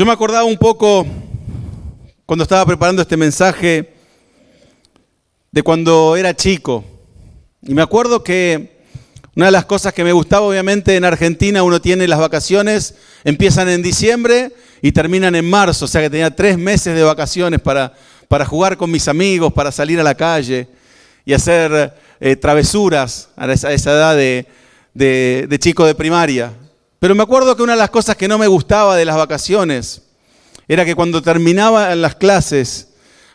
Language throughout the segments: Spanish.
Yo me acordaba un poco, cuando estaba preparando este mensaje, de cuando era chico. Y me acuerdo que una de las cosas que me gustaba, obviamente, en Argentina uno tiene las vacaciones, empiezan en diciembre y terminan en marzo. O sea que tenía 3 meses de vacaciones para jugar con mis amigos, para salir a la calle y hacer travesuras a esa edad de chico de primaria. Pero me acuerdo que una de las cosas que no me gustaba de las vacaciones era que cuando terminaban las clases,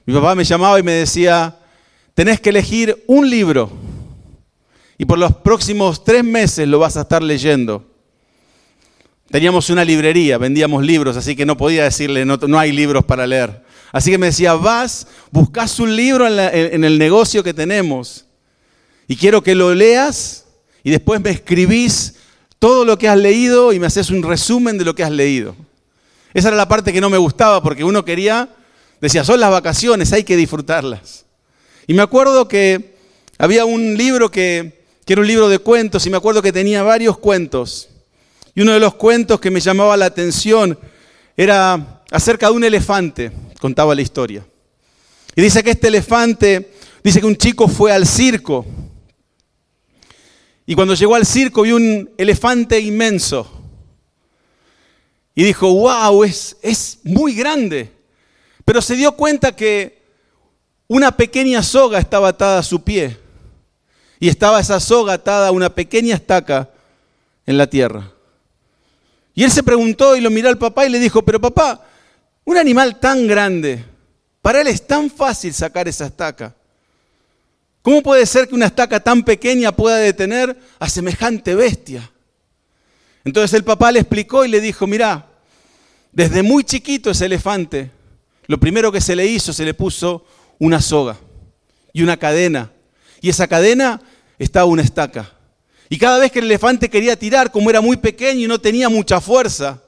mi papá me llamaba y me decía: tenés que elegir un libro y por los próximos 3 meses lo vas a estar leyendo. Teníamos una librería, vendíamos libros, así que no podía decirle no hay libros para leer. Así que me decía: buscás un libro en el negocio que tenemos y quiero que lo leas y después me escribís todo lo que has leído y me haces un resumen de lo que has leído. Esa era la parte que no me gustaba, porque uno decía, son las vacaciones, hay que disfrutarlas. Y me acuerdo que había un libro que era un libro de cuentos, y me acuerdo que tenía varios cuentos. Y uno de los cuentos que me llamaba la atención era acerca de un elefante, contaba la historia. Y dice que un chico fue al circo. Y cuando llegó al circo vio un elefante inmenso. Y dijo, wow, es muy grande. Pero se dio cuenta que una pequeña soga estaba atada a su pie. Y estaba esa soga atada a una pequeña estaca en la tierra. Y él se preguntó y lo miró al papá y le dijo, pero papá, un animal tan grande, para él es tan fácil sacar esa estaca. ¿Cómo puede ser que una estaca tan pequeña pueda detener a semejante bestia? Entonces el papá le explicó y le dijo, mirá, desde muy chiquito ese elefante, lo primero que se le hizo, se le puso una soga y una cadena. Y esa cadena estaba una estaca. Y cada vez que el elefante quería tirar, como era muy pequeño y no tenía mucha fuerza,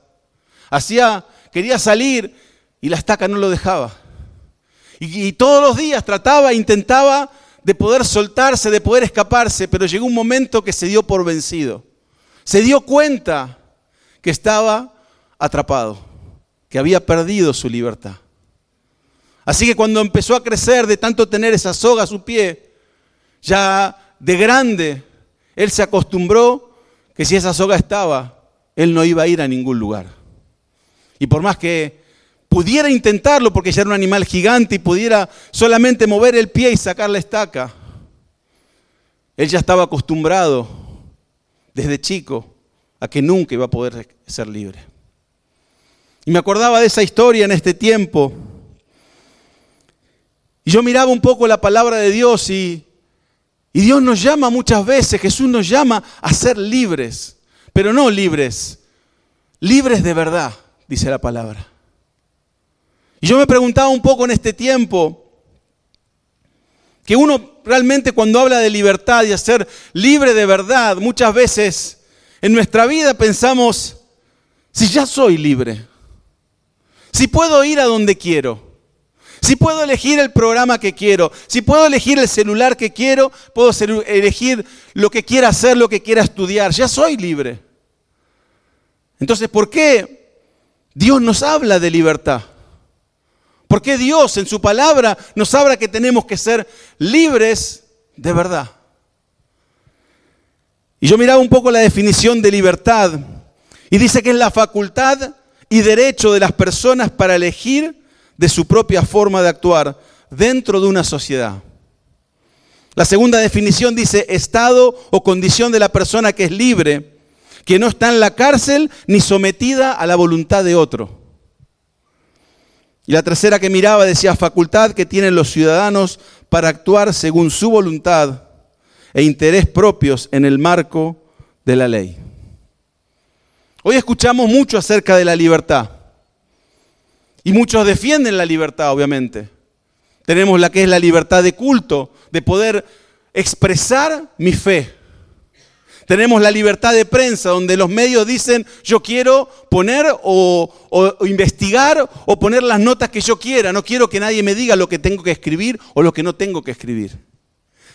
quería salir y la estaca no lo dejaba. Y todos los días intentaba de poder soltarse, de poder escaparse, pero llegó un momento que se dio por vencido. Se dio cuenta que estaba atrapado, que había perdido su libertad. Así que cuando empezó a crecer de tanto tener esa soga a su pie, ya de grande, él se acostumbró que si esa soga estaba, él no iba a ir a ningún lugar. Y por más que pudiera intentarlo, porque ya era un animal gigante y pudiera solamente mover el pie y sacar la estaca, él ya estaba acostumbrado desde chico a que nunca iba a poder ser libre. Y me acordaba de esa historia en este tiempo. Y yo miraba un poco la palabra de Dios y Dios nos llama muchas veces, Jesús nos llama a ser libres, pero no libres de verdad, dice la palabra. Y yo me preguntaba un poco en este tiempo, que uno realmente cuando habla de libertad y a ser libre de verdad, muchas veces en nuestra vida pensamos, si ya soy libre, si puedo ir a donde quiero, si puedo elegir el programa que quiero, si puedo elegir el celular que quiero, puedo elegir lo que quiera hacer, lo que quiera estudiar, ya soy libre. Entonces, ¿por qué Dios nos habla de libertad? ¿Por qué Dios en su palabra nos habla que tenemos que ser libres de verdad? Y yo miraba un poco la definición de libertad y dice que es la facultad y derecho de las personas para elegir de su propia forma de actuar dentro de una sociedad. La segunda definición dice estado o condición de la persona que es libre, que no está en la cárcel ni sometida a la voluntad de otro. Y la tercera que miraba decía facultad que tienen los ciudadanos para actuar según su voluntad e interés propios en el marco de la ley. Hoy escuchamos mucho acerca de la libertad. Y muchos defienden la libertad, obviamente. Tenemos la que es la libertad de culto, de poder expresar mi fe. Tenemos la libertad de prensa, donde los medios dicen, yo quiero poner o investigar o poner las notas que yo quiera. No quiero que nadie me diga lo que tengo que escribir o lo que no tengo que escribir.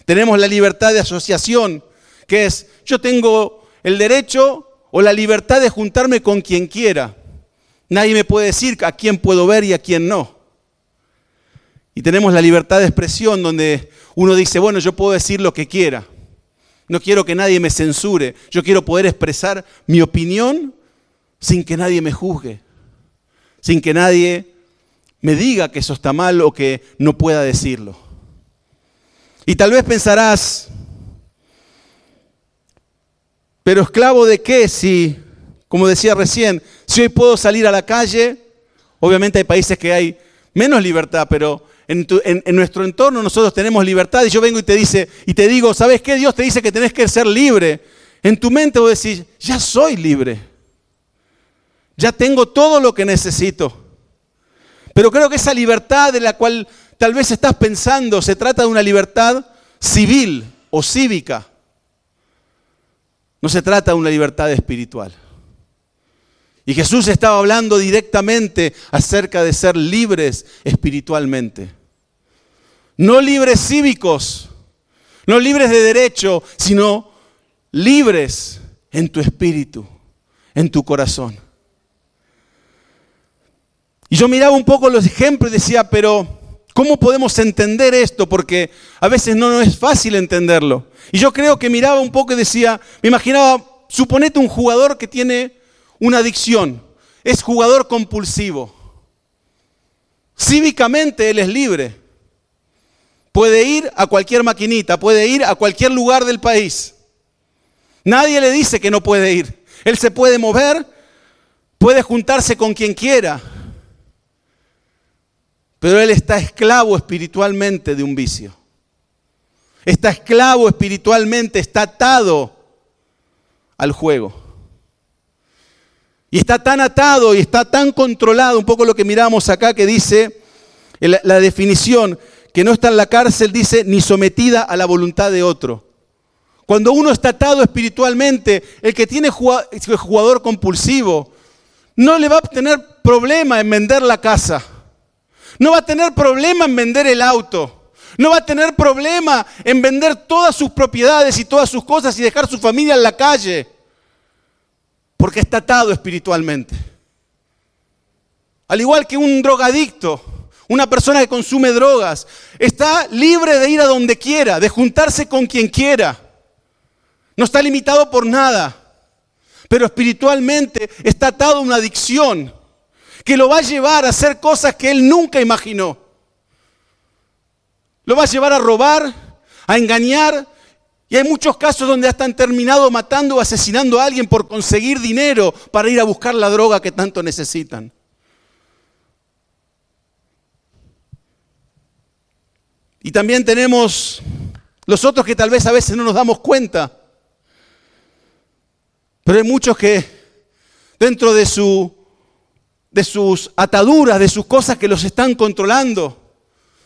Tenemos la libertad de asociación, que es, yo tengo el derecho o la libertad de juntarme con quien quiera. Nadie me puede decir a quién puedo ver y a quién no. Y tenemos la libertad de expresión donde uno dice, bueno, yo puedo decir lo que quiera. No quiero que nadie me censure. Yo quiero poder expresar mi opinión sin que nadie me juzgue. Sin que nadie me diga que eso está mal o que no pueda decirlo. Y tal vez pensarás, pero ¿esclavo de qué? Si, como decía recién, si hoy puedo salir a la calle, obviamente hay países que hay menos libertad, pero en nuestro entorno nosotros tenemos libertad y yo vengo y te digo, ¿sabes qué? Dios te dice que tenés que ser libre. En tu mente vos decís, ya soy libre. Ya tengo todo lo que necesito. Pero creo que esa libertad de la cual tal vez estás pensando se trata de una libertad civil o cívica. No se trata de una libertad espiritual. Y Jesús estaba hablando directamente acerca de ser libres espiritualmente. No libres cívicos, no libres de derecho, sino libres en tu espíritu, en tu corazón. Y yo miraba un poco los ejemplos y decía, pero ¿cómo podemos entender esto? Porque a veces no es fácil entenderlo. Y yo creo que miraba un poco y decía, me imaginaba, suponete un jugador que tiene una adicción, es jugador compulsivo. Cívicamente él es libre. Puede ir a cualquier maquinita, puede ir a cualquier lugar del país. Nadie le dice que no puede ir. Él se puede mover, puede juntarse con quien quiera. Pero él está esclavo espiritualmente de un vicio. Está esclavo espiritualmente, está atado al juego. Y está tan atado y está tan controlado, un poco lo que miramos acá que dice la definición, que no está en la cárcel, dice, ni sometida a la voluntad de otro. Cuando uno está atado espiritualmente, el que tiene jugador compulsivo, no le va a tener problema en vender la casa. No va a tener problema en vender el auto. No va a tener problema en vender todas sus propiedades y todas sus cosas y dejar su familia en la calle. Porque está atado espiritualmente. Al igual que un drogadicto, una persona que consume drogas, está libre de ir a donde quiera, de juntarse con quien quiera. No está limitado por nada. Pero espiritualmente está atado a una adicción que lo va a llevar a hacer cosas que él nunca imaginó. Lo va a llevar a robar, a engañar, y hay muchos casos donde hasta han terminado matando o asesinando a alguien por conseguir dinero para ir a buscar la droga que tanto necesitan. Y también tenemos los otros que tal vez a veces no nos damos cuenta, pero hay muchos que dentro de sus ataduras, de sus cosas que los están controlando.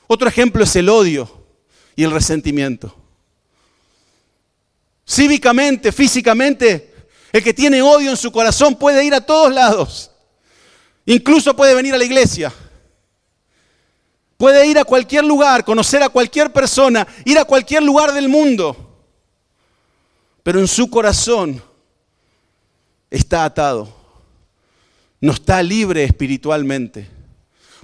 Otro ejemplo es el odio y el resentimiento. Cívicamente, físicamente, el que tiene odio en su corazón puede ir a todos lados. Incluso puede venir a la iglesia. Puede ir a cualquier lugar, conocer a cualquier persona, ir a cualquier lugar del mundo. Pero en su corazón está atado. No está libre espiritualmente,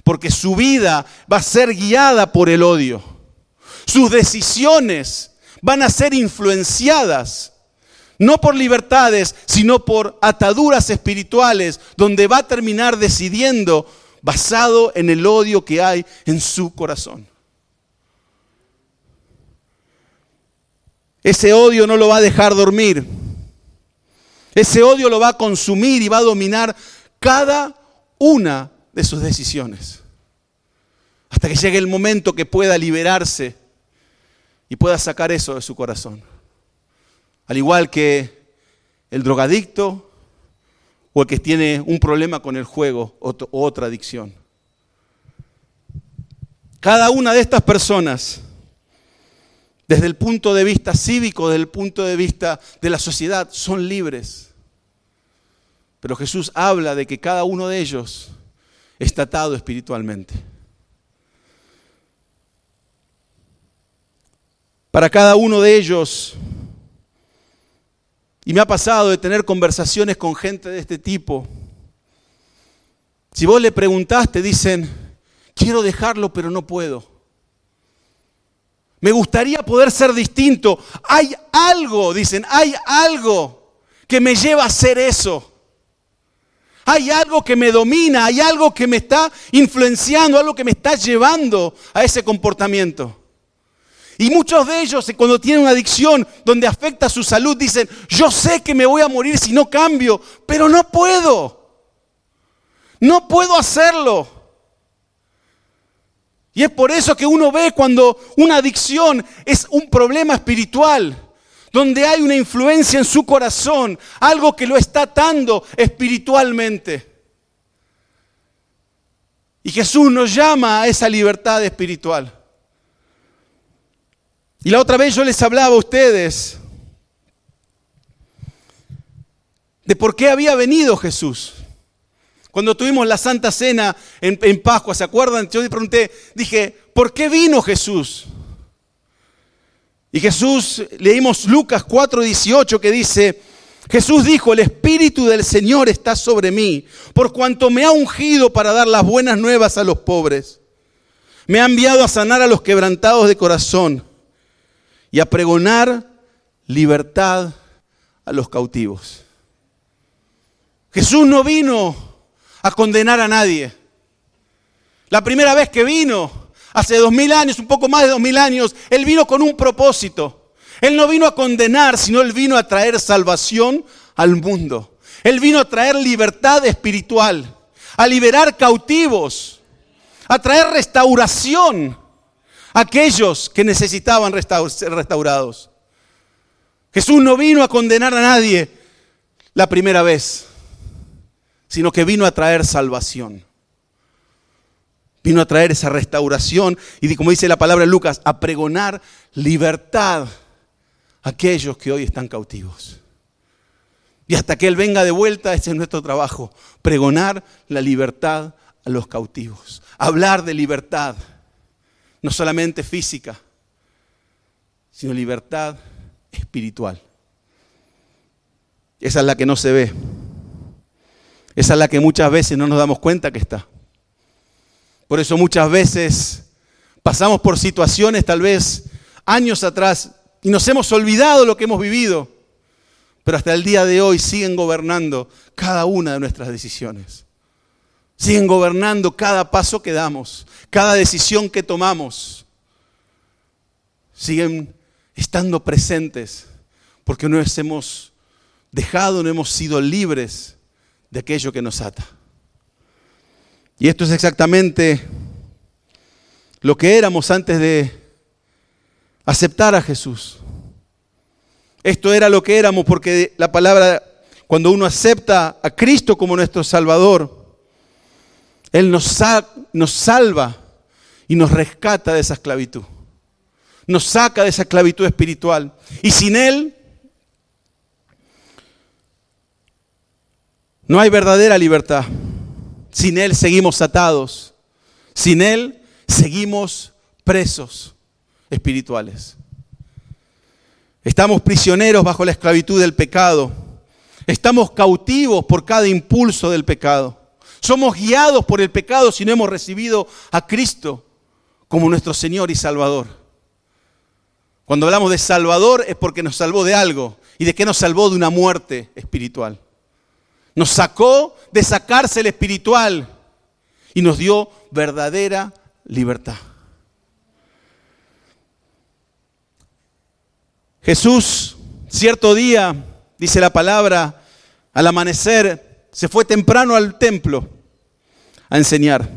porque su vida va a ser guiada por el odio. Sus decisiones van a ser influenciadas, no por libertades, sino por ataduras espirituales, donde va a terminar decidiendo basado en el odio que hay en su corazón. Ese odio no lo va a dejar dormir. Ese odio lo va a consumir y va a dominar cada una de sus decisiones. Hasta que llegue el momento que pueda liberarse y pueda sacar eso de su corazón. Al igual que el drogadicto o el que tiene un problema con el juego o otra adicción. Cada una de estas personas, desde el punto de vista cívico, desde el punto de vista de la sociedad, son libres. Pero Jesús habla de que cada uno de ellos está atado espiritualmente. Para cada uno de ellos, y me ha pasado de tener conversaciones con gente de este tipo, Si vos le preguntás, te dicen, quiero dejarlo, pero no puedo. Me gustaría poder ser distinto. Hay algo, dicen, hay algo que me lleva a hacer eso. Hay algo que me domina, hay algo que me está influenciando, algo que me está llevando a ese comportamiento. Y muchos de ellos, cuando tienen una adicción donde afecta su salud, dicen, yo sé que me voy a morir si no cambio, pero no puedo. No puedo hacerlo. Y es por eso que uno ve cuando una adicción es un problema espiritual, donde hay una influencia en su corazón, algo que lo está atando espiritualmente. Y Jesús nos llama a esa libertad espiritual. Y la otra vez yo les hablaba a ustedes de por qué había venido Jesús. Cuando tuvimos la Santa Cena en Pascua, ¿se acuerdan? Yo les pregunté, dije, ¿por qué vino Jesús? Y Jesús, leímos Lucas 4:18 que dice, Jesús dijo, el Espíritu del Señor está sobre mí, por cuanto me ha ungido para dar las buenas nuevas a los pobres. Me ha enviado a sanar a los quebrantados de corazón y a pregonar libertad a los cautivos. Jesús no vino a condenar a nadie. La primera vez que vino, hace 2000 años, un poco más de 2000 años, Él vino con un propósito. Él no vino a condenar, sino Él vino a traer salvación al mundo. Él vino a traer libertad espiritual, a liberar cautivos, a traer restauración a aquellos que necesitaban ser restaurados. Jesús no vino a condenar a nadie la primera vez, sino que vino a traer salvación. Vino a traer esa restauración y, como dice la palabra de Lucas, a pregonar libertad a aquellos que hoy están cautivos. Y hasta que Él venga de vuelta, ese es nuestro trabajo, pregonar la libertad a los cautivos. Hablar de libertad, no solamente física, sino libertad espiritual. Esa es la que no se ve. Esa es la que muchas veces no nos damos cuenta que está. Por eso muchas veces pasamos por situaciones tal vez años atrás y nos hemos olvidado lo que hemos vivido, pero hasta el día de hoy siguen gobernando cada una de nuestras decisiones. Siguen gobernando cada paso que damos, cada decisión que tomamos. Siguen estando presentes porque no nos hemos dejado, no hemos sido libres de aquello que nos ata. Y esto es exactamente lo que éramos antes de aceptar a Jesús. Esto era lo que éramos porque la palabra, cuando uno acepta a Cristo como nuestro Salvador, Él nos salva y nos rescata de esa esclavitud. Nos saca de esa esclavitud espiritual. Y sin Él no hay verdadera libertad. Sin Él seguimos atados. Sin Él seguimos presos espirituales. Estamos prisioneros bajo la esclavitud del pecado. Estamos cautivos por cada impulso del pecado. Somos guiados por el pecado si no hemos recibido a Cristo como nuestro Señor y Salvador. Cuando hablamos de Salvador es porque nos salvó de algo. ¿Y de qué nos salvó? De una muerte espiritual. Nos sacó de esa cárcel espiritual y nos dio verdadera libertad. Jesús, cierto día, dice la palabra, al amanecer, se fue temprano al templo a enseñar.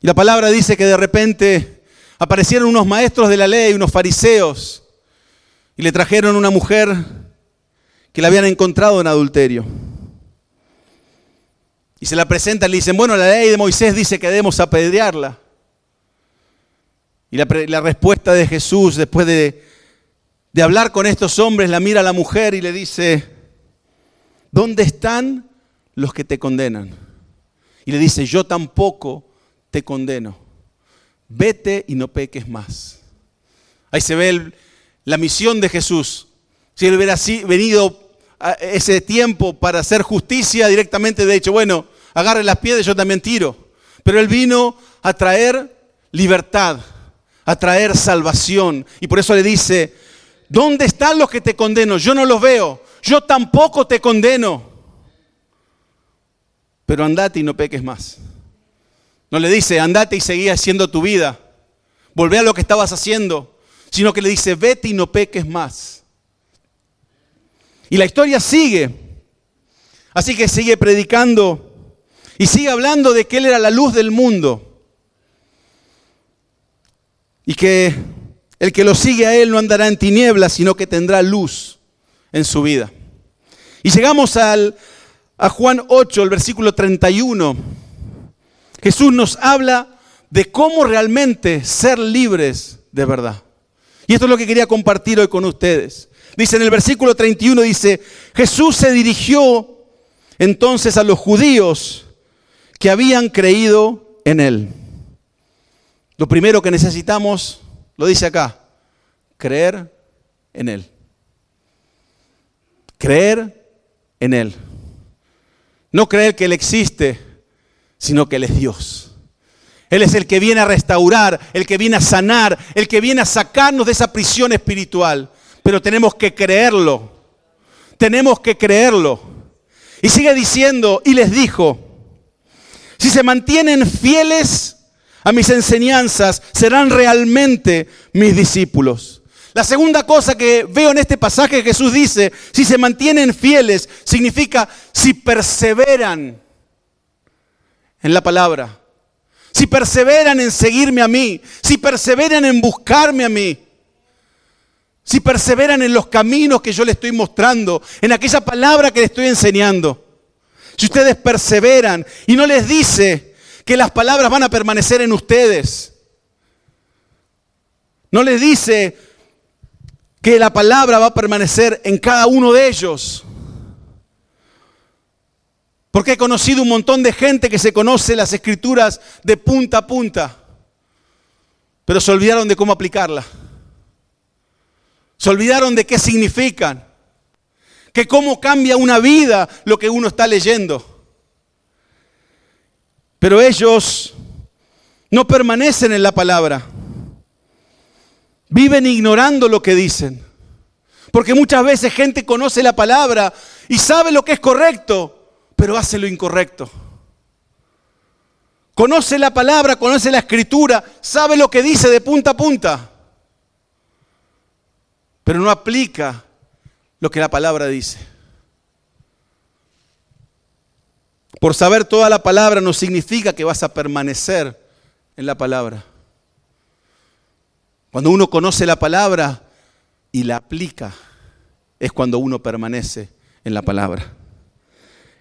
Y la palabra dice que de repente aparecieron unos maestros de la ley, unos fariseos, y le trajeron una mujer que la habían encontrado en adulterio. Y se la presentan y le dicen, bueno, la ley de Moisés dice que debemos apedrearla. Y la respuesta de Jesús, después de hablar con estos hombres, la mira a la mujer y le dice, ¿dónde están los que te condenan? Y le dice, yo tampoco te condeno. Vete y no peques más. Ahí se ve la misión de Jesús. Si Él hubiera venido a ese tiempo para hacer justicia, directamente de hecho, bueno, agarre las piedras, yo también tiro. Pero Él vino a traer libertad, a traer salvación. Y por eso le dice, ¿dónde están los que te condeno? Yo no los veo, yo tampoco te condeno. Pero andate y no peques más. No le dice, andate y seguí haciendo tu vida, volvé a lo que estabas haciendo, sino que le dice, vete y no peques más. Y la historia sigue. Así que sigue predicando y sigue hablando de que Él era la luz del mundo. Y que el que lo sigue a Él no andará en tinieblas, sino que tendrá luz en su vida. Y llegamos a Juan 8, el versículo 31. Jesús nos habla de cómo realmente ser libres de verdad. Y esto es lo que quería compartir hoy con ustedes. Dice en el versículo 31, dice, Jesús se dirigió entonces a los judíos que habían creído en Él. Lo primero que necesitamos, lo dice acá, creer en Él. Creer en Él. No creer que Él existe, sino que Él es Dios. Él es el que viene a restaurar, el que viene a sanar, el que viene a sacarnos de esa prisión espiritual. Pero tenemos que creerlo. Tenemos que creerlo. Y sigue diciendo, y les dijo, si se mantienen fieles a mis enseñanzas, serán realmente mis discípulos. La segunda cosa que veo en este pasaje, Jesús dice, si se mantienen fieles, significa si perseveran en la palabra. Si perseveran en seguirme a mí, si perseveran en buscarme a mí, si perseveran en los caminos que yo les estoy mostrando, en aquella palabra que les estoy enseñando. Si ustedes perseveran y no les dice que las palabras van a permanecer en ustedes. No les dice que la palabra va a permanecer en cada uno de ellos. Porque he conocido un montón de gente que se conoce las escrituras de punta a punta, pero se olvidaron de cómo aplicarla. Se olvidaron de qué significan, que cómo cambia una vida lo que uno está leyendo. Pero ellos no permanecen en la palabra. Viven ignorando lo que dicen. Porque muchas veces gente conoce la palabra y sabe lo que es correcto, pero hace lo incorrecto. Conoce la palabra, conoce la escritura, sabe lo que dice de punta a punta, pero no aplica lo que la palabra dice. Por saber toda la palabra no significa que vas a permanecer en la palabra. Cuando uno conoce la palabra y la aplica, es cuando uno permanece en la palabra.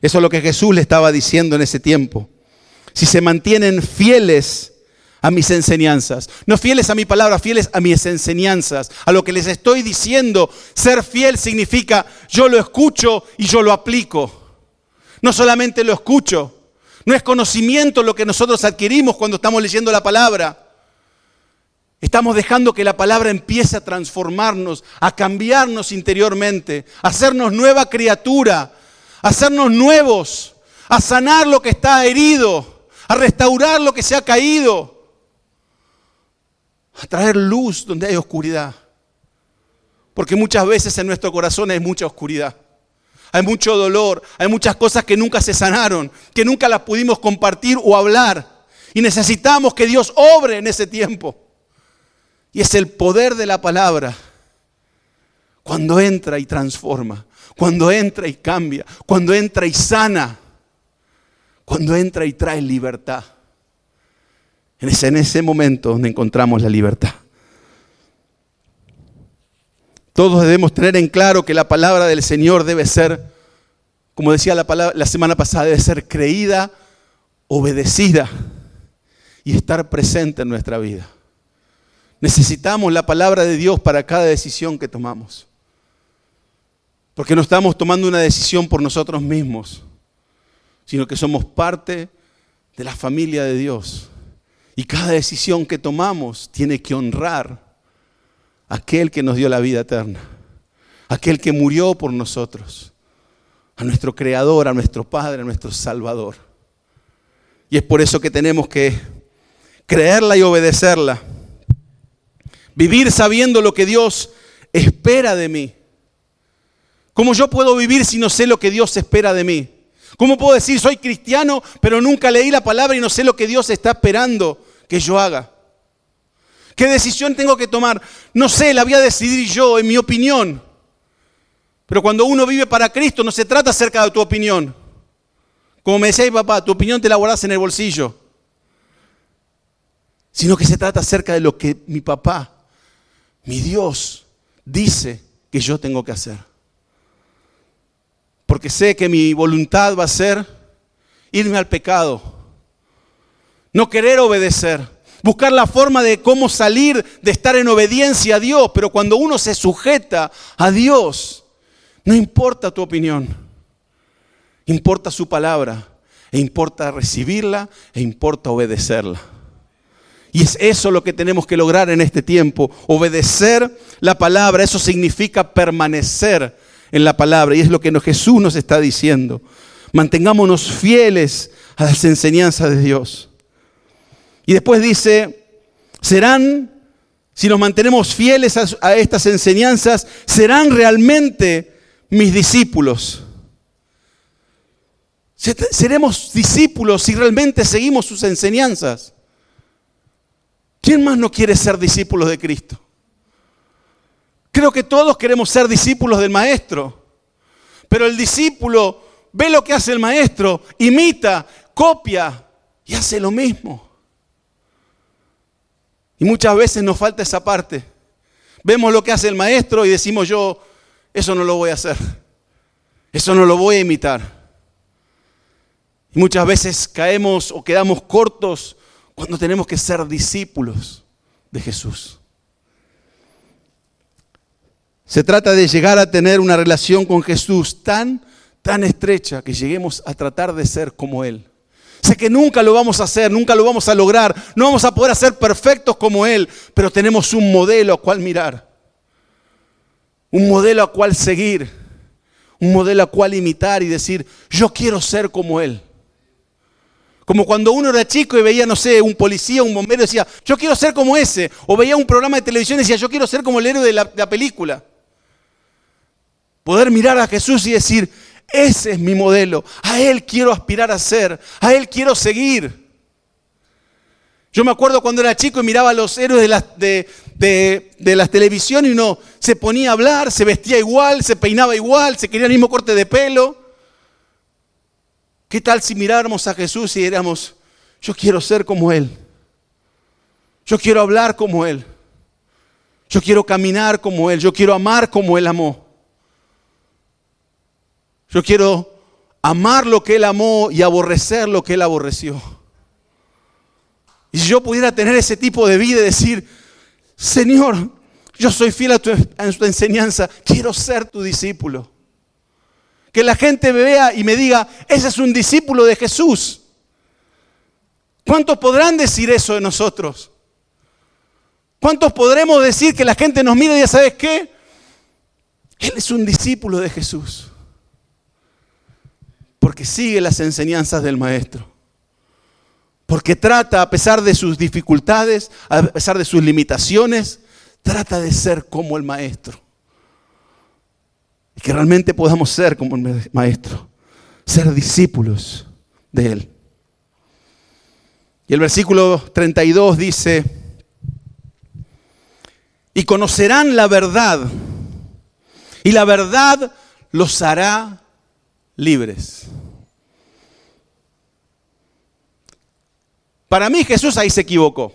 Eso es lo que Jesús le estaba diciendo en ese tiempo. Si se mantienen fieles a mis enseñanzas, no fieles a mi palabra, fieles a mis enseñanzas, a lo que les estoy diciendo. Ser fiel significa yo lo escucho y yo lo aplico. No solamente lo escucho, no es conocimiento lo que nosotros adquirimos cuando estamos leyendo la palabra. Estamos dejando que la palabra empiece a transformarnos, a cambiarnos interiormente, a hacernos nueva criatura, a hacernos nuevos, a sanar lo que está herido, a restaurar lo que se ha caído, a traer luz donde hay oscuridad. Porque muchas veces en nuestro corazón hay mucha oscuridad. Hay mucho dolor, hay muchas cosas que nunca se sanaron, que nunca las pudimos compartir o hablar. Y necesitamos que Dios obre en ese tiempo. Y es el poder de la palabra. Cuando entra y transforma, cuando entra y cambia, cuando entra y sana, cuando entra y trae libertad. Es en ese momento donde encontramos la libertad. Todos debemos tener en claro que la palabra del Señor debe ser, como decía la semana pasada, debe ser creída, obedecida y estar presente en nuestra vida. Necesitamos la palabra de Dios para cada decisión que tomamos. Porque no estamos tomando una decisión por nosotros mismos, sino que somos parte de la familia de Dios. Y cada decisión que tomamos tiene que honrar a aquel que nos dio la vida eterna, aquel que murió por nosotros, a nuestro Creador, a nuestro Padre, a nuestro Salvador. Y es por eso que tenemos que creerla y obedecerla. Vivir sabiendo lo que Dios espera de mí. ¿Cómo yo puedo vivir si no sé lo que Dios espera de mí? ¿Cómo puedo decir soy cristiano, pero nunca leí la palabra y no sé lo que Dios está esperando que yo haga? ¿Qué decisión tengo que tomar? No sé, la voy a decidir yo, en mi opinión. Pero cuando uno vive para Cristo, no se trata acerca de tu opinión. Como me decía mi papá, tu opinión te la guardás en el bolsillo. Sino que se trata acerca de lo que mi papá, mi Dios, dice que yo tengo que hacer. Porque sé que mi voluntad va a ser irme al pecado, no querer obedecer, buscar la forma de cómo salir de estar en obediencia a Dios. Pero cuando uno se sujeta a Dios, no importa tu opinión, importa su palabra, e importa recibirla, e importa obedecerla. Y es eso lo que tenemos que lograr en este tiempo, obedecer la palabra. Eso significa permanecer en la palabra, y es lo que Jesús nos está diciendo. Mantengámonos fieles a las enseñanzas de Dios. Y después dice, si nos mantenemos fieles a estas enseñanzas, serán realmente mis discípulos. Seremos discípulos si realmente seguimos sus enseñanzas. ¿Quién más no quiere ser discípulos de Cristo? Creo que todos queremos ser discípulos del Maestro. Pero el discípulo ve lo que hace el Maestro, imita, copia y hace lo mismo. Y muchas veces nos falta esa parte. Vemos lo que hace el Maestro y decimos eso no lo voy a hacer. Eso no lo voy a imitar. Y muchas veces caemos o quedamos cortos cuando tenemos que ser discípulos de Jesús. Se trata de llegar a tener una relación con Jesús tan estrecha que lleguemos a tratar de ser como Él. Sé que nunca lo vamos a hacer, nunca lo vamos a lograr, no vamos a poder ser perfectos como Él, pero tenemos un modelo a cual mirar, un modelo a cual seguir, un modelo a cual imitar y decir, yo quiero ser como Él. Como cuando uno era chico y veía, no sé, un policía, un bombero, y decía, yo quiero ser como ese. O veía un programa de televisión y decía, yo quiero ser como el héroe de la película. Poder mirar a Jesús y decir, ese es mi modelo. A Él quiero aspirar a ser. A Él quiero seguir. Yo me acuerdo cuando era chico y miraba a los héroes de las televisiones y uno se ponía a hablar, se vestía igual, se peinaba igual, se quería el mismo corte de pelo. ¿Qué tal si miráramos a Jesús y diéramos, yo quiero ser como Él? Yo quiero hablar como Él. Yo quiero caminar como Él. Yo quiero amar como Él amó. Yo quiero amar lo que Él amó y aborrecer lo que Él aborreció. Y si yo pudiera tener ese tipo de vida y decir, Señor, yo soy fiel a tu enseñanza, quiero ser tu discípulo. Que la gente me vea y me diga, ese es un discípulo de Jesús. ¿Cuántos podrán decir eso de nosotros? ¿Cuántos podremos decir que la gente nos mire y diga, ¿sabes qué? Él es un discípulo de Jesús. Porque sigue las enseñanzas del Maestro. Porque trata, a pesar de sus dificultades, a pesar de sus limitaciones, trata de ser como el Maestro. Y que realmente podamos ser como el Maestro, ser discípulos de Él. Y el versículo 32 dice, y conocerán la verdad, y la verdad los hará libres. Para mí Jesús ahí se equivocó.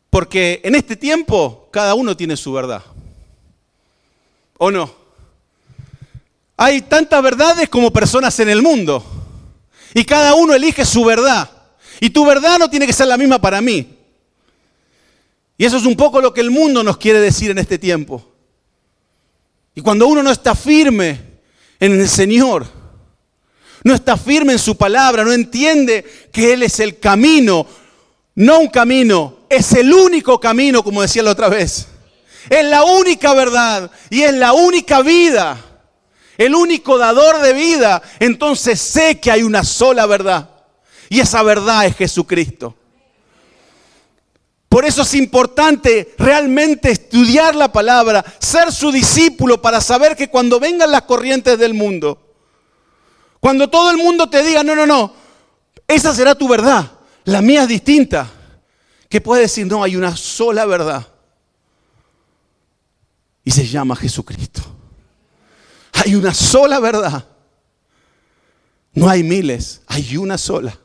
Porque en este tiempo cada uno tiene su verdad. ¿O no? Hay tantas verdades como personas en el mundo. Y cada uno elige su verdad. Y tu verdad no tiene que ser la misma para mí. Y eso es un poco lo que el mundo nos quiere decir en este tiempo. Y cuando uno no está firme en el Señor, no está firme en su palabra, no entiende que Él es el camino, no un camino, es el único camino, como decía la otra vez. Es la única verdad y es la única vida. el único dador de vida, entonces sé que hay una sola verdad. Y esa verdad es Jesucristo. Por eso es importante realmente estudiar la palabra, ser su discípulo para saber que cuando vengan las corrientes del mundo, cuando todo el mundo te diga, no, esa será tu verdad, la mía es distinta, que puedes decir, no, hay una sola verdad. Y se llama Jesucristo. Hay una sola verdad. No hay miles, hay una sola.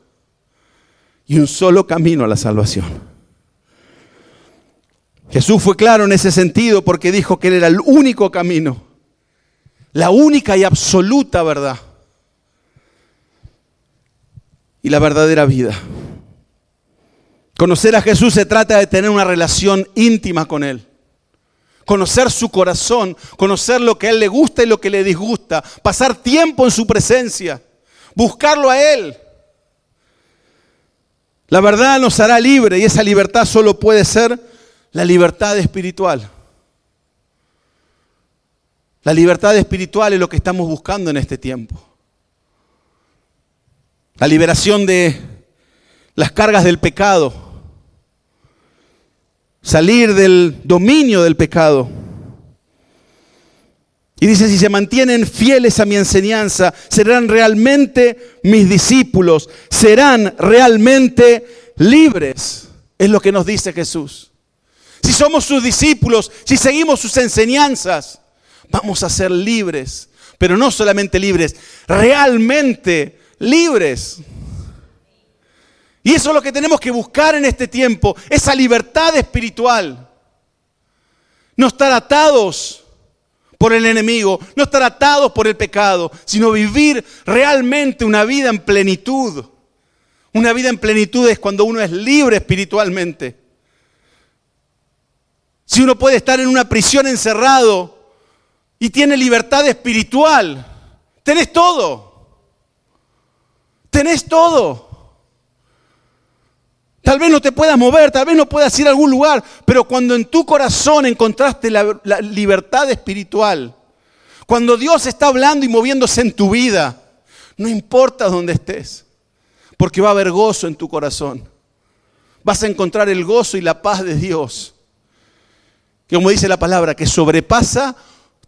Y un solo camino a la salvación. Jesús fue claro en ese sentido porque dijo que Él era el único camino. La única y absoluta verdad. Y la verdadera vida. Conocer a Jesús se trata de tener una relación íntima con Él. Conocer su corazón, conocer lo que a Él le gusta y lo que le disgusta. Pasar tiempo en su presencia. Buscarlo a Él. La verdad nos hará libre y esa libertad solo puede ser la libertad espiritual. La libertad espiritual es lo que estamos buscando en este tiempo. La liberación de las cargas del pecado. Salir del dominio del pecado. Y dice, si se mantienen fieles a mi enseñanza, serán realmente mis discípulos, serán realmente libres. Es lo que nos dice Jesús. Si somos sus discípulos, si seguimos sus enseñanzas, vamos a ser libres. Pero no solamente libres, realmente libres. Y eso es lo que tenemos que buscar en este tiempo, esa libertad espiritual. No estar atados por el enemigo, no estar atados por el pecado, sino vivir realmente una vida en plenitud. Una vida en plenitud es cuando uno es libre espiritualmente. Si uno puede estar en una prisión encerrado y tiene libertad espiritual, tenés todo. Tenés todo. Tal vez no te puedas mover, tal vez no puedas ir a algún lugar, pero cuando en tu corazón encontraste la libertad espiritual, cuando Dios está hablando y moviéndose en tu vida, no importa dónde estés, porque va a haber gozo en tu corazón. Vas a encontrar el gozo y la paz de Dios. Que como dice la palabra, que sobrepasa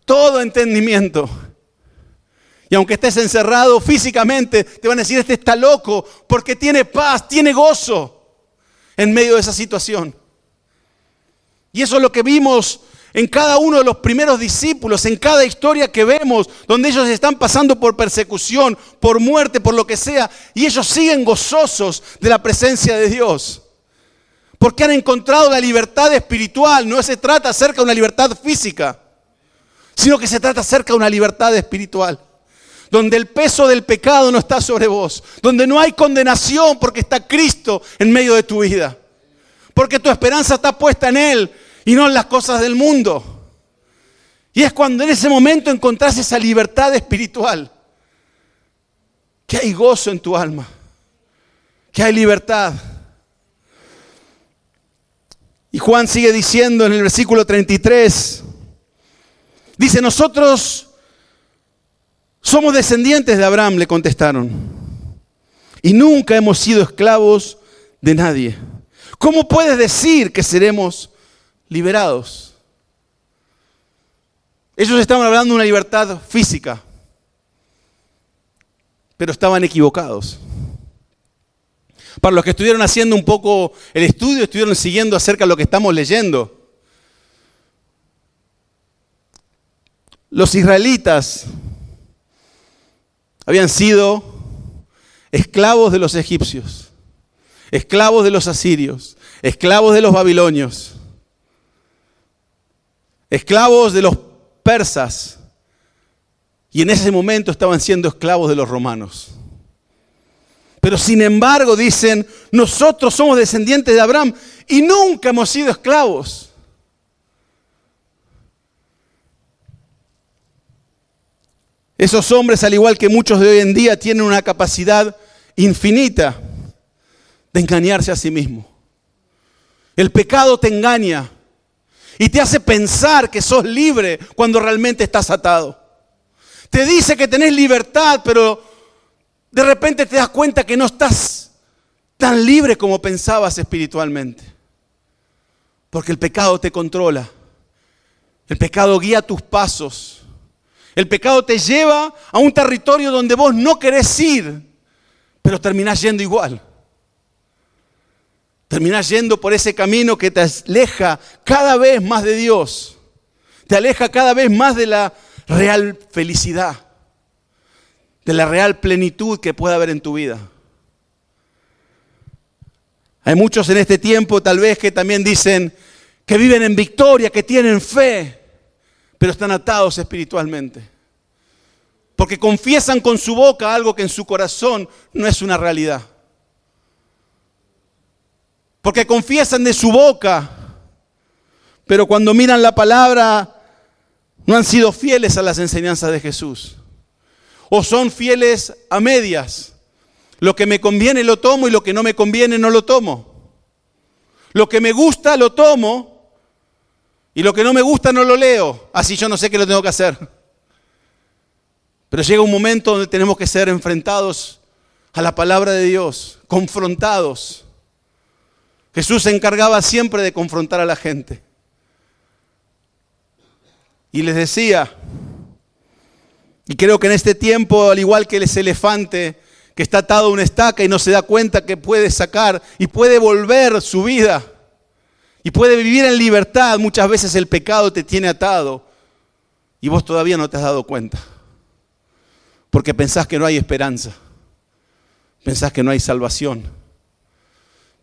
todo entendimiento. Y aunque estés encerrado físicamente, te van a decir, este está loco, porque tiene paz, tiene gozo en medio de esa situación. Y eso es lo que vimos en cada uno de los primeros discípulos, en cada historia que vemos, donde ellos están pasando por persecución, por muerte, por lo que sea, y ellos siguen gozosos de la presencia de Dios. Porque han encontrado la libertad espiritual. No se trata acerca de una libertad física, sino que se trata acerca de una libertad espiritual. Donde el peso del pecado no está sobre vos. Donde no hay condenación porque está Cristo en medio de tu vida. Porque tu esperanza está puesta en Él y no en las cosas del mundo. Y es cuando en ese momento encontrás esa libertad espiritual. Que hay gozo en tu alma. Que hay libertad. Y Juan sigue diciendo en el versículo 33, dice, nosotros somos descendientes de Abraham, le contestaron, y nunca hemos sido esclavos de nadie. ¿Cómo puedes decir que seremos liberados? Ellos estaban hablando de una libertad física, pero estaban equivocados. Para los que estuvieron haciendo un poco el estudio, estuvieron siguiendo acerca de lo que estamos leyendo. Los israelitas habían sido esclavos de los egipcios, esclavos de los asirios, esclavos de los babilonios, esclavos de los persas, y en ese momento estaban siendo esclavos de los romanos. Pero sin embargo dicen, nosotros somos descendientes de Abraham y nunca hemos sido esclavos. Esos hombres, al igual que muchos de hoy en día, tienen una capacidad infinita de engañarse a sí mismos. El pecado te engaña y te hace pensar que sos libre cuando realmente estás atado. Te dice que tenés libertad, pero de repente te das cuenta que no estás tan libre como pensabas espiritualmente. Porque el pecado te controla. El pecado guía tus pasos. El pecado te lleva a un territorio donde vos no querés ir, pero terminás yendo igual. Terminás yendo por ese camino que te aleja cada vez más de Dios. Te aleja cada vez más de la real felicidad, de la real plenitud que puede haber en tu vida. Hay muchos en este tiempo tal vez que también dicen que viven en victoria, que tienen fe, pero están atados espiritualmente. Porque confiesan con su boca algo que en su corazón no es una realidad. Porque confiesan de su boca, pero cuando miran la palabra no han sido fieles a las enseñanzas de Jesús. O son fieles a medias. Lo que me conviene lo tomo y lo que no me conviene no lo tomo. Lo que me gusta lo tomo y lo que no me gusta no lo leo. Así yo no sé qué lo tengo que hacer. Pero llega un momento donde tenemos que ser enfrentados a la palabra de Dios, confrontados. Jesús se encargaba siempre de confrontar a la gente. Y les decía, y creo que en este tiempo, al igual que ese elefante que está atado a una estaca y no se da cuenta que puede sacar y puede volver su vida y puede vivir en libertad, muchas veces el pecado te tiene atado y vos todavía no te has dado cuenta. Porque pensás que no hay esperanza, pensás que no hay salvación,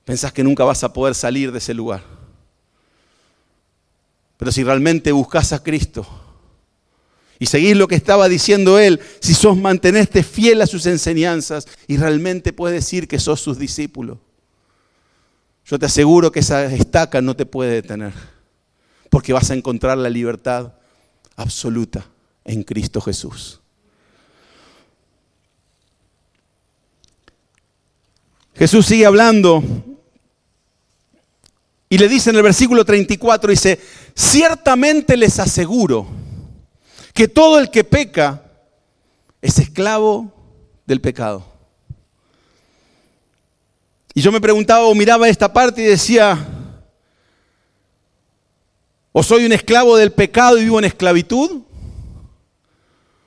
pensás que nunca vas a poder salir de ese lugar. Pero si realmente buscas a Cristo y seguís lo que estaba diciendo Él, si sos mantenerte fiel a sus enseñanzas y realmente puedes decir que sos sus discípulos, yo te aseguro que esa estaca no te puede detener, porque vas a encontrar la libertad absoluta en Cristo Jesús. Jesús sigue hablando y le dice en el versículo 34, dice, ciertamente les aseguro que todo el que peca es esclavo del pecado. Y yo me preguntaba o miraba esta parte y decía, o soy un esclavo del pecado y vivo en esclavitud,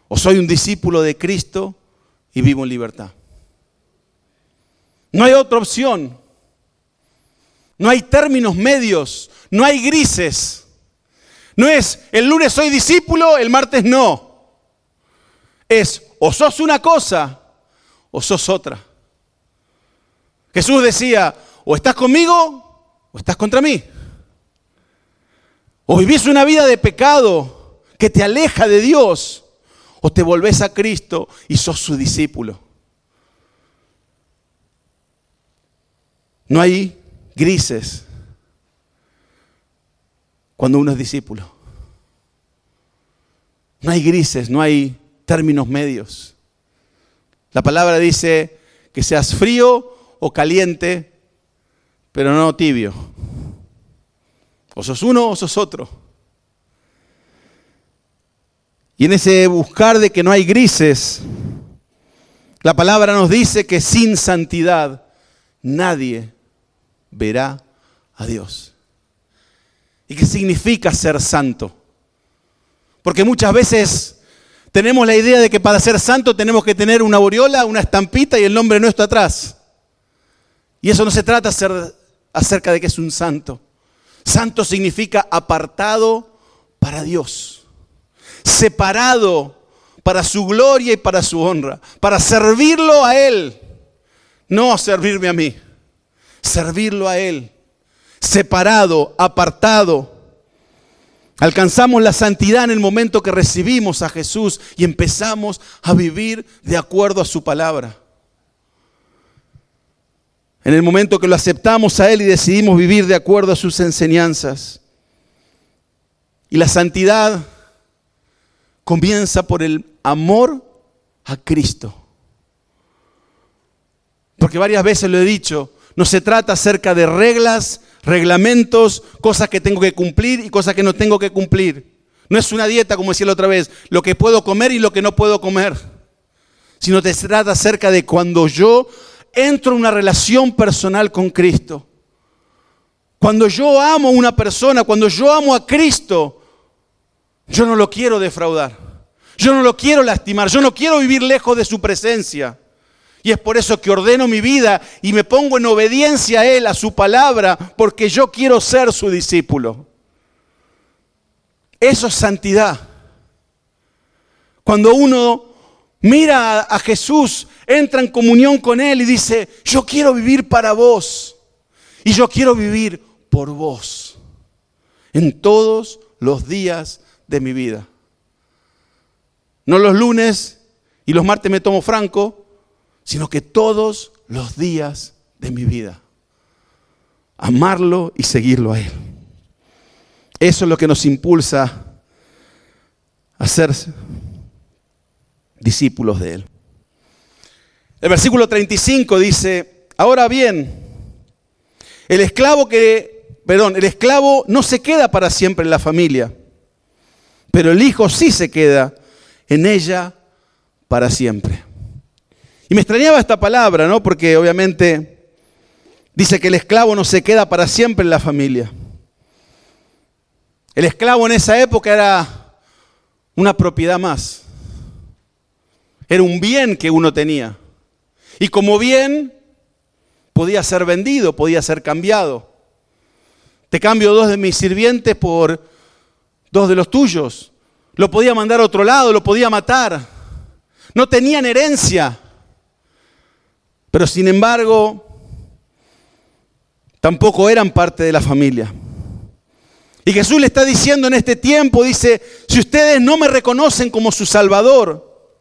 o soy un discípulo de Cristo y vivo en libertad. No hay otra opción. No hay términos medios, no hay grises. No es el lunes soy discípulo, el martes no. Es o sos una cosa o sos otra. Jesús decía, o estás conmigo o estás contra mí. O vivís una vida de pecado que te aleja de Dios, o te volvés a Cristo y sos su discípulo. No hay grises cuando uno es discípulo. No hay grises, no hay términos medios. La palabra dice que seas frío o caliente, pero no tibio. O sos uno o sos otro. Y en ese buscar de que no hay grises, la palabra nos dice que sin santidad nadie verá a Dios. ¿Y qué significa ser santo? Porque muchas veces tenemos la idea de que para ser santo tenemos que tener una aureola, una estampita y el nombre nuestro atrás. Y eso no se trata acerca de que es un santo. Santo significa apartado para Dios, separado para su gloria y para su honra, para servirlo a Él, no servirme a mí. Servirlo a Él, separado, apartado. Alcanzamos la santidad en el momento que recibimos a Jesús y empezamos a vivir de acuerdo a su palabra. En el momento que lo aceptamos a Él y decidimos vivir de acuerdo a sus enseñanzas. Y la santidad comienza por el amor a Cristo. Porque varias veces lo he dicho, no se trata acerca de reglas, reglamentos, cosas que tengo que cumplir y cosas que no tengo que cumplir. No es una dieta, como decía la otra vez, lo que puedo comer y lo que no puedo comer. Sino te trata acerca de cuando yo entro en una relación personal con Cristo. Cuando yo amo a una persona, cuando yo amo a Cristo, yo no lo quiero defraudar. Yo no lo quiero lastimar. Yo no quiero vivir lejos de su presencia. Y es por eso que ordeno mi vida y me pongo en obediencia a Él, a su palabra, porque yo quiero ser su discípulo. Eso es santidad. Cuando uno mira a Jesús, entra en comunión con Él y dice, yo quiero vivir para vos y yo quiero vivir por vos en todos los días de mi vida. No los lunes y los martes me tomo franco, sino que todos los días de mi vida. Amarlo y seguirlo a Él. Eso es lo que nos impulsa a ser discípulos de Él. El versículo 35 dice, ahora bien, el esclavo no se queda para siempre en la familia, pero el hijo sí se queda en ella para siempre. Y me extrañaba esta palabra, ¿no? Porque obviamente dice que el esclavo no se queda para siempre en la familia. El esclavo en esa época era una propiedad más. Era un bien que uno tenía. Y como bien podía ser vendido, podía ser cambiado. Te cambio 2 de mis sirvientes por 2 de los tuyos. Lo podía mandar a otro lado, lo podía matar. No tenían herencia. Pero sin embargo, tampoco eran parte de la familia. Y Jesús le está diciendo en este tiempo, dice, si ustedes no me reconocen como su Salvador,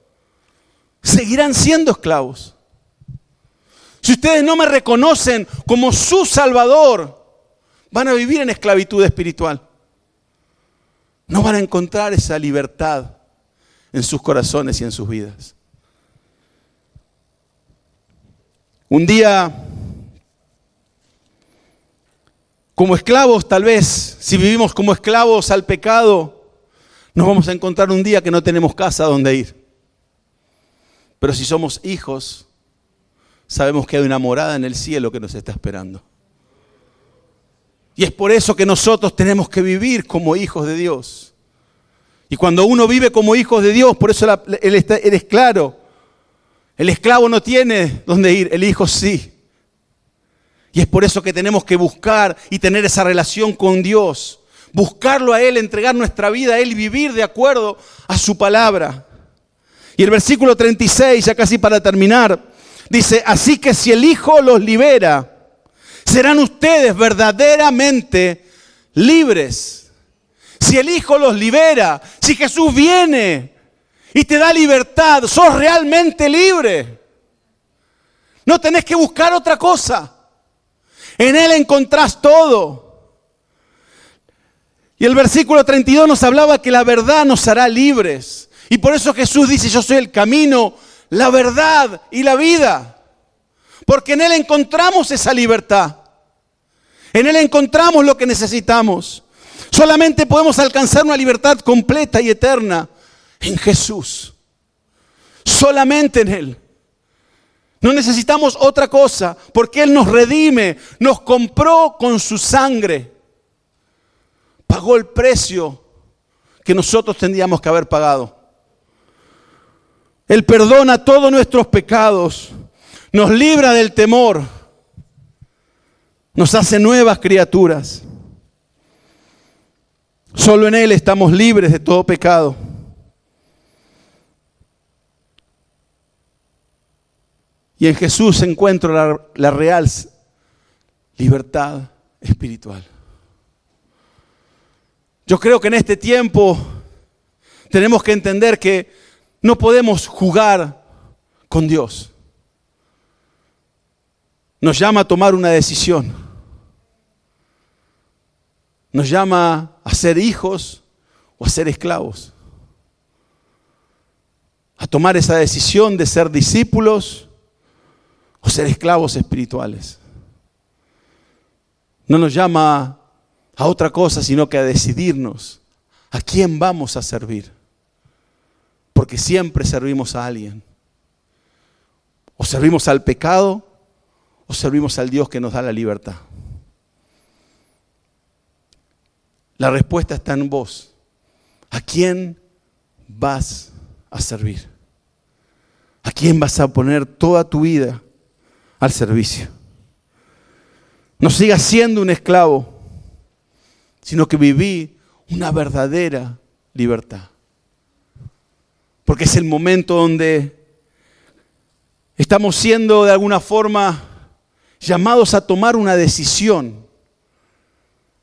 seguirán siendo esclavos. Si ustedes no me reconocen como su Salvador, van a vivir en esclavitud espiritual. No van a encontrar esa libertad en sus corazones y en sus vidas. Un día, como esclavos, tal vez, si vivimos como esclavos al pecado, nos vamos a encontrar un día que no tenemos casa donde ir. Pero si somos hijos, sabemos que hay una morada en el cielo que nos está esperando. Y es por eso que nosotros tenemos que vivir como hijos de Dios. Y cuando uno vive como hijos de Dios, por eso Él es claro, el esclavo no tiene dónde ir, el hijo sí. Y es por eso que tenemos que buscar y tener esa relación con Dios. Buscarlo a Él, entregar nuestra vida a Él y vivir de acuerdo a su palabra. Y el versículo 36, ya casi para terminar, dice, así que si el Hijo los libera, serán ustedes verdaderamente libres. Si el Hijo los libera, si Jesús viene y te da libertad, sos realmente libre. No tenés que buscar otra cosa. En Él encontrás todo. Y el versículo 32 nos hablaba que la verdad nos hará libres. Y por eso Jesús dice, yo soy el camino, la verdad y la vida. Porque en Él encontramos esa libertad. En Él encontramos lo que necesitamos. Solamente podemos alcanzar una libertad completa y eterna en Jesús. Solamente en Él. No necesitamos otra cosa, porque Él nos redime, nos compró con su sangre. Pagó el precio que nosotros tendríamos que haber pagado. Él perdona todos nuestros pecados, nos libra del temor, nos hace nuevas criaturas. Solo en Él estamos libres de todo pecado. Y en Jesús encuentro la real libertad espiritual. Yo creo que en este tiempo tenemos que entender que no podemos jugar con Dios. Nos llama a tomar una decisión. Nos llama a ser hijos o a ser esclavos. A tomar esa decisión de ser discípulos o ser esclavos espirituales. No nos llama a otra cosa, sino que a decidirnos ¿A quién vamos a servir? Porque siempre servimos a alguien. O servimos al pecado o servimos al Dios que nos da la libertad. La respuesta está en vos. ¿A quién vas a servir? ¿A quién vas a poner toda tu vida al servicio? No sigas siendo un esclavo, sino que viví una verdadera libertad. Porque es el momento donde estamos siendo de alguna forma llamados a tomar una decisión.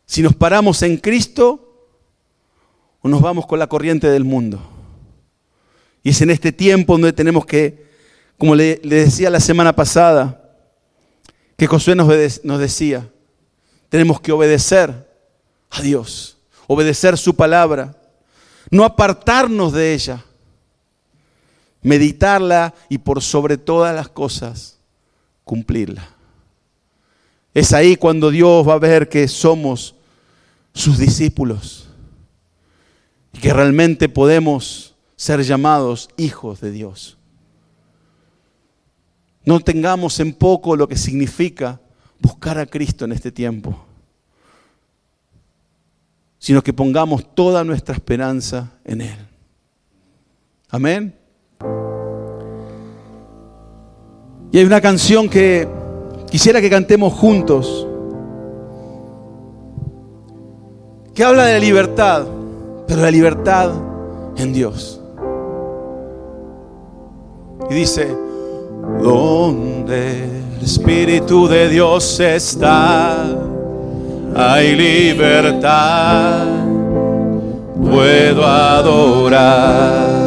Si nos paramos en Cristo o nos vamos con la corriente del mundo. Y es en este tiempo donde tenemos que, como le decía la semana pasada, que Josué nos decía, tenemos que obedecer a Dios, obedecer su palabra, no apartarnos de ella, meditarla y por sobre todas las cosas, cumplirla. Es ahí cuando Dios va a ver que somos sus discípulos y que realmente podemos ser llamados hijos de Dios. No tengamos en poco lo que significa buscar a Cristo en este tiempo, sino que pongamos toda nuestra esperanza en Él. Amén. Y hay una canción que quisiera que cantemos juntos, que habla de la libertad, pero la libertad en Dios. Y dice: donde el Espíritu de Dios está, hay libertad, puedo adorar.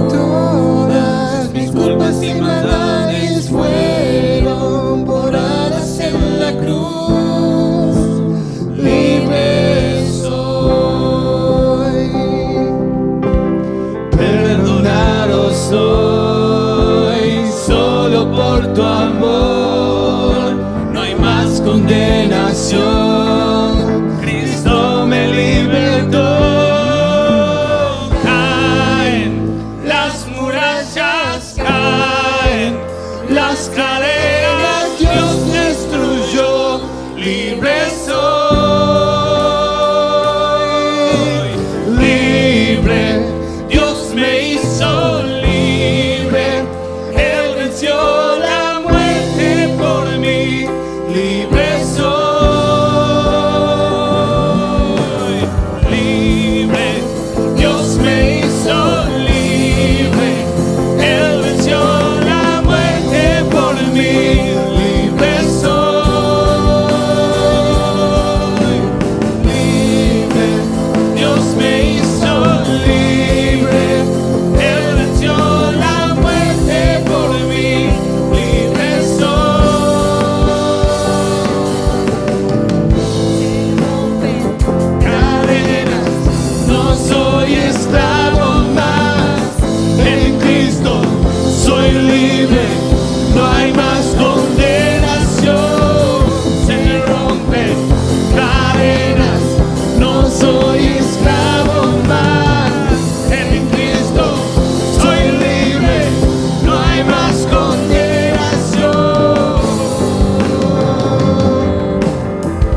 Todas mis culpas y maldades fueron borradas en la cruz, libre soy, perdonado soy, solo por tu amor, no hay más condenación, Cristo me libertó. Las cadenas Dios destruyó, libre soy, libre, Dios me hizo libre, Él venció la muerte por mí, libre soy, libre, Dios me hizo libre, Él venció la muerte por mí, libre soy, libre, Dios me hizo libre, Él venció la muerte por mí, libre soy. Cadenas, no soy esclavo más, en Cristo soy libre. No hay más condenación, se rompen cadenas, no soy esclavo más, en Cristo soy libre, no hay más condenación.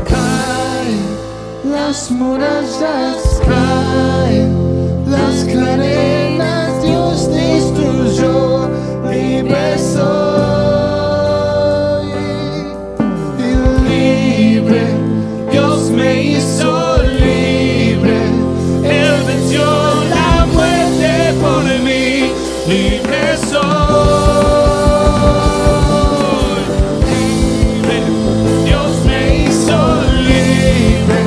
Caen las murallas, caen las cadenas, Dios destruyó, libre soy. Dios me hizo libre, Él venció la muerte por mí, libre soy, libre, Dios me hizo libre,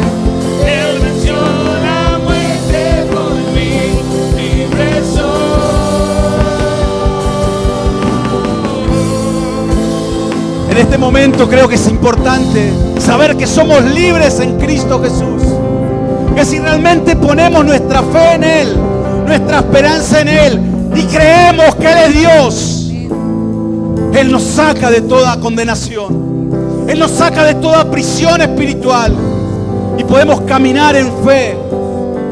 Él venció la muerte por mí, libre soy. En este momento creo que es importante saber que somos libres en Cristo Jesús. Que si realmente ponemos nuestra fe en Él, nuestra esperanza en Él y creemos que Él es Dios, Él nos saca de toda condenación. Él nos saca de toda prisión espiritual. y podemos caminar en fe,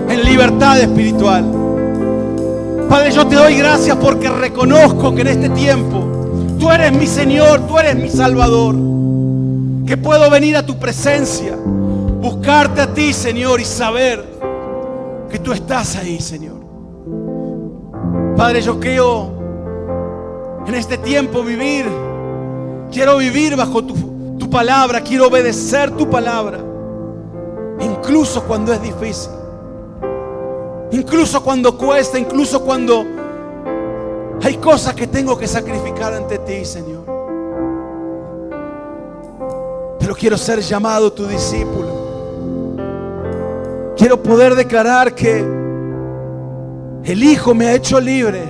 en libertad espiritual. Padre, yo te doy gracias porque reconozco que en este tiempo tú eres mi Señor, tú eres mi Salvador. Que puedo venir a tu presencia, buscarte a ti, Señor, y saber que tú estás ahí, Señor. Padre, yo quiero en este tiempo quiero vivir bajo tu palabra, quiero obedecer tu palabra, incluso cuando es difícil, incluso cuando cuesta, incluso cuando hay cosas que tengo que sacrificar ante ti, Señor. Pero quiero ser llamado tu discípulo. Quiero poder declarar que el Hijo me ha hecho libre,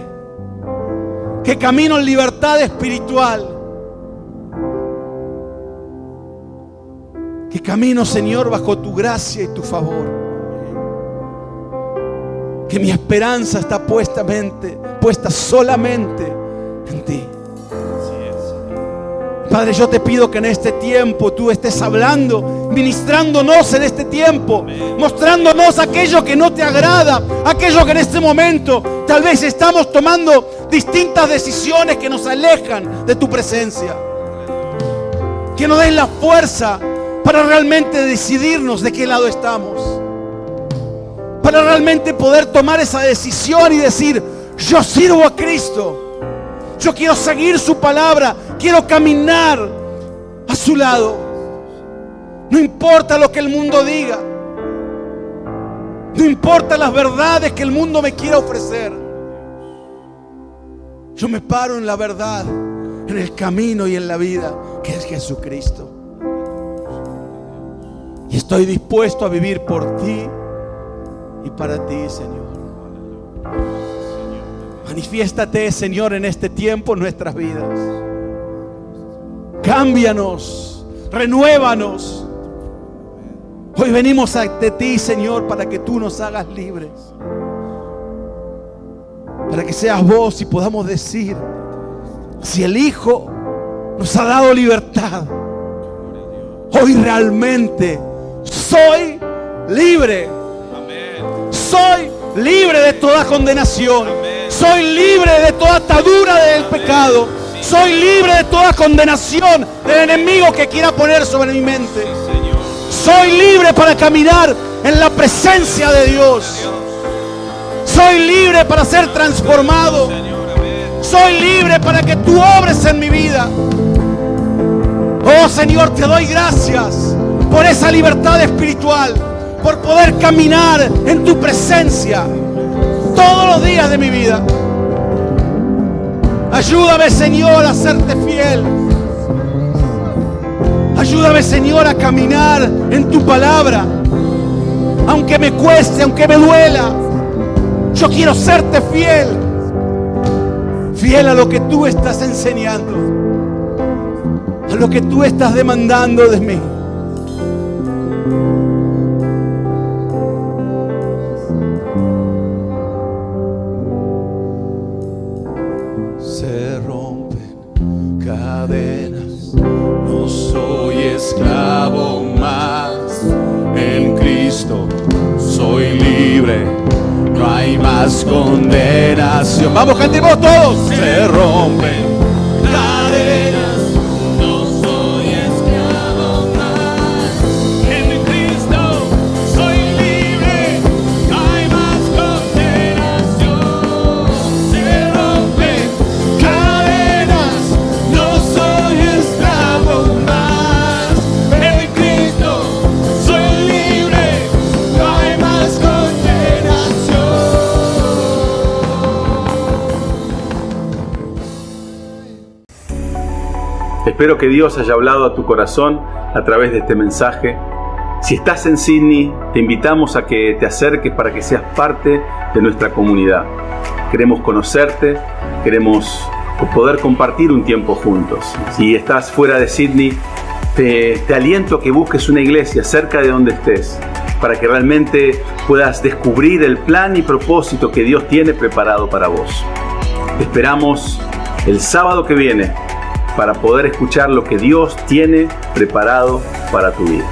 que camino en libertad espiritual, que camino, Señor, bajo tu gracia y tu favor, que mi esperanza está puesta solamente en ti. Padre, yo te pido que en este tiempo tú estés hablando, ministrándonos en este tiempo, mostrándonos aquello que no te agrada, aquello que en este momento tal vez estamos tomando distintas decisiones que nos alejan de tu presencia. Que nos des la fuerza para realmente decidirnos de qué lado estamos, para realmente poder tomar esa decisión y decir: yo sirvo a Cristo. Yo quiero seguir su palabra, quiero caminar a su lado. No importa lo que el mundo diga, no importa las verdades que el mundo me quiera ofrecer. Yo me paro en la verdad, en el camino y en la vida, que es Jesucristo. Y estoy dispuesto a vivir por ti y para ti, Señor. Manifiéstate, Señor, en este tiempo en nuestras vidas. Cámbianos, renuévanos. Hoy venimos ante ti, Señor, para que tú nos hagas libres, para que seas vos y podamos decir: si el Hijo nos ha dado libertad, hoy realmente soy libre. Soy libre de toda condenación. Soy libre de toda atadura del pecado. Soy libre de toda condenación del enemigo que quiera poner sobre mi mente. Soy libre para caminar en la presencia de Dios. Soy libre para ser transformado. Soy libre para que tú obres en mi vida. Oh Señor, te doy gracias por esa libertad espiritual, por poder caminar en tu presencia todos los días de mi vida. Ayúdame, Señor, a serte fiel. Ayúdame, Señor, a caminar en tu palabra. Aunque me cueste, aunque me duela, yo quiero serte fiel. Fiel a lo que tú estás enseñando, a lo que tú estás demandando de mí. Se rompen cadenas, no soy esclavo más. En Cristo soy libre, no hay más condenación. Vamos, cantemos todos. Se rompen cadenas, no soy esclavo más. En Cristo soy libre, no hay más condenación. Se rompen cadenas, no soy esclavo más. En Cristo soy libre, no hay más condenación. Espero que Dios haya hablado a tu corazón a través de este mensaje. Si estás en Sydney, te invitamos a que te acerques para que seas parte de nuestra comunidad. Queremos conocerte, queremos poder compartir un tiempo juntos. Si estás fuera de Sydney, te aliento a que busques una iglesia cerca de donde estés, para que realmente puedas descubrir el plan y propósito que Dios tiene preparado para vos. Te esperamos el sábado que viene para poder escuchar lo que Dios tiene preparado para tu vida.